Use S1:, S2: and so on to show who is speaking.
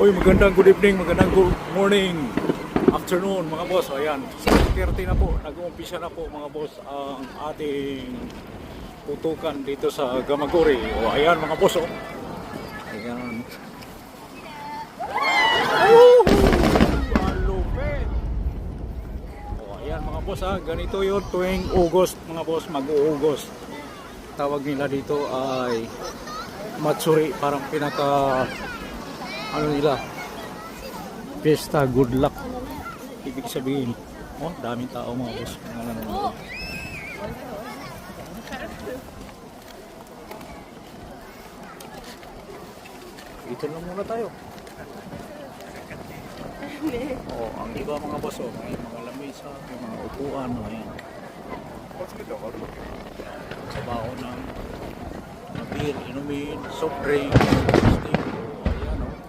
S1: Uy, magandang good evening, magandang good morning, afternoon mga boss. Ayan, 6:30 na po, nag-uumpisa na po mga boss ang ating putukan dito sa Gamagori. O ayan mga boss, oh. Ayan. Malupit. O ayan mga boss, ha, ganito yun tuwing August mga boss, mag-August. Tawag nila dito ay Matsuri, parang pinaka ano nila, Fiesta, good luck ibig sabihin. Oh, daming tao mga boss, mga nanonood. Dito lang muna tayo. Oh, ang iba mga boss, oh, may mga lamesa, may mga upuan, ayan. Sa baon ng beer, inumin, soft drink,